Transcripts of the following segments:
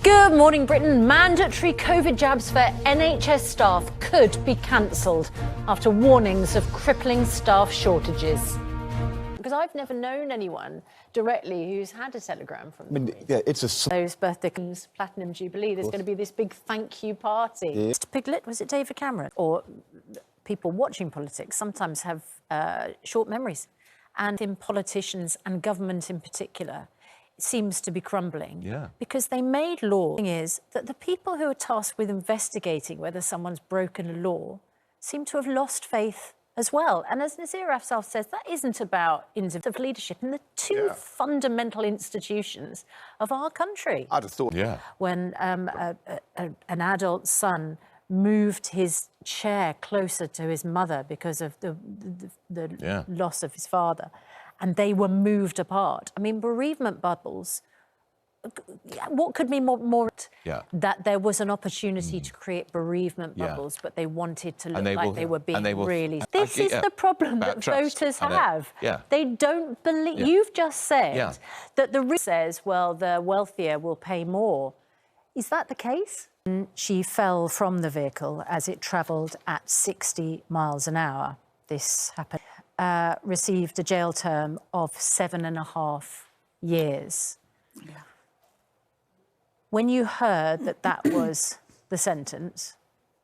Good morning, Britain. Mandatory COVID jabs for NHS staff could be cancelled after warnings of crippling staff shortages. Because I've never known anyone directly who's had a telegram from them. Yeah, it's a... Those birthday, Platinum Jubilee, there's going to be this big thank you party. Yeah. Mr Piglet, was it David Cameron? Or people watching politics sometimes have short memories. And in politicians and government in particular, seems to be crumbling because they made law. The thing is that the people who are tasked with investigating whether someone's broken a law seem to have lost faith as well. And as Nazir Afzal says, that isn't about individual leadership in the two fundamental institutions of our country. I'd have thought, when an adult son moved his chair closer to his mother because of the loss of his father, and they were moved apart. I mean, bereavement bubbles, what could be more that there was an opportunity to create bereavement bubbles, but they wanted to look like they were being really... This is the problem that voters have. They don't believe... You've just said that the risk says, well, the wealthier will pay more. Is that the case? She fell from the vehicle as it travelled at 60 miles an hour. This happened. Received a jail term of 7.5 years. When you heard that that was the sentence,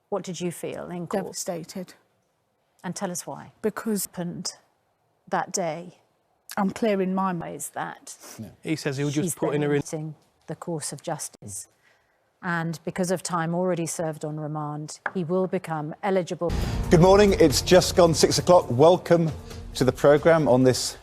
what did you feel in court? Devastated. And tell us why. Because happened that day. I'm clear in my mind. Is that he says he'll just put in her in the course of justice. And because of time already served on remand, he will become eligible. Good morning, it's just gone 6 o'clock. Welcome to the programme on this,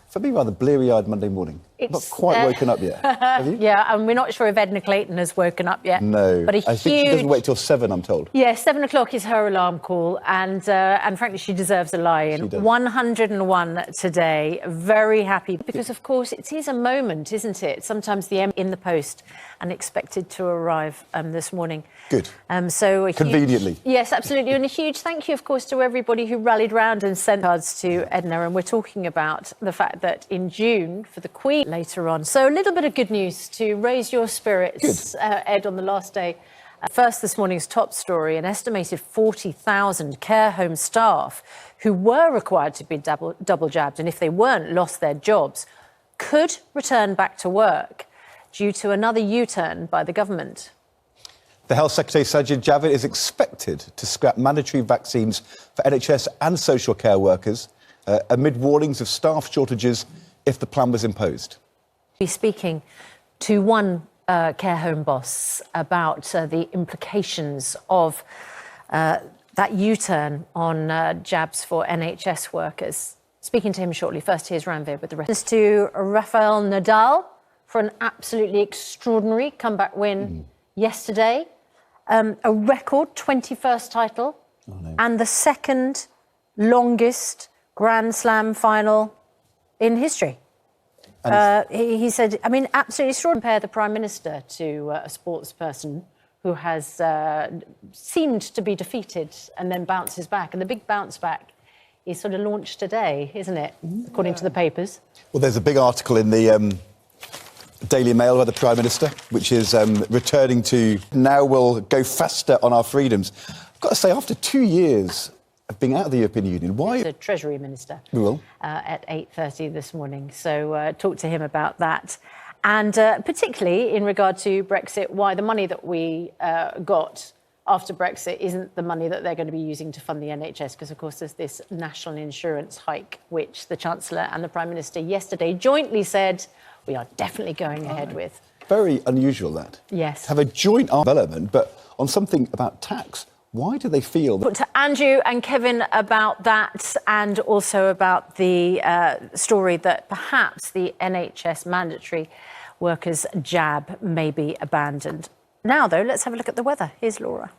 for me, rather bleary-eyed Monday morning. It's not quite woken up yet, have you? Yeah, and we're not sure if Edna Clayton has woken up yet. No, but I think she doesn't wait till 7, I'm told. Yeah, 7 o'clock is her alarm call, and frankly, she deserves a lie-in. 101 today, very happy, because of course it is a moment, isn't it? Sometimes the M in the post and expected to arrive this morning. Good. So conveniently. Yes, absolutely, and a huge thank you, of course, to everybody who rallied round and sent cards to Edna, and we're talking about the fact that in June, for the Queen, later on. So a little bit of good news to raise your spirits, Ed, on the last day. First, this morning's top story, an estimated 40,000 care home staff who were required to be double jabbed, and if they weren't, lost their jobs, could return back to work due to another U-turn by the government. The Health Secretary, Sajid Javid, is expected to scrap mandatory vaccines for NHS and social care workers amid warnings of staff shortages if the plan was imposed. We're speaking to one care home boss about the implications of that U-turn on jabs for NHS workers. Speaking to him shortly. First, here's Ranveer with the rest. To Rafael Nadal for an absolutely extraordinary comeback win yesterday. A record 21st title and the second longest Grand Slam final in history. He said, I mean, absolutely extraordinary. Compare the Prime Minister to a sports person who has seemed to be defeated and then bounces back. And the big bounce back is sort of launched today, isn't it, according to the papers? Well, there's a big article in the Daily Mail by the Prime Minister, which is returning to now we'll go faster on our freedoms. I've got to say, after 2 years of being out of the European Union, why... The Treasury Minister. We will. At 8:30 this morning. So talk to him about that. And particularly in regard to Brexit, why the money that we got after Brexit isn't the money that they're going to be using to fund the NHS, because, of course, there's this national insurance hike, which the Chancellor and the Prime Minister yesterday jointly said we are definitely going ahead with. Very unusual, that. Yes. Have a joint development, but on something about tax. Why do they feel that... Talk to Andrew and Kevin about that, and also about the story that perhaps the NHS mandatory workers' jab may be abandoned. Now, though, let's have a look at the weather. Here's Laura.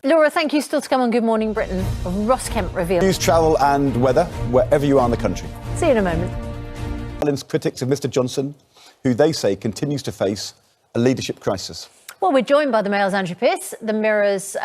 Laura, thank you. Still to come on Good Morning Britain. Ross Kemp reveals... News, travel and weather, wherever you are in the country. See you in a moment. Critics of Mr Johnson, who they say continues to face a leadership crisis. Well, we're joined by the Mail's Andrew Pearce, the Mirror's...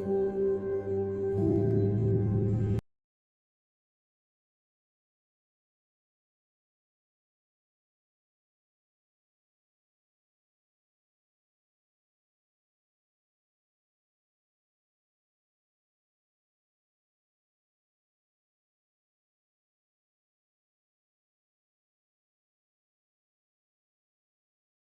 you.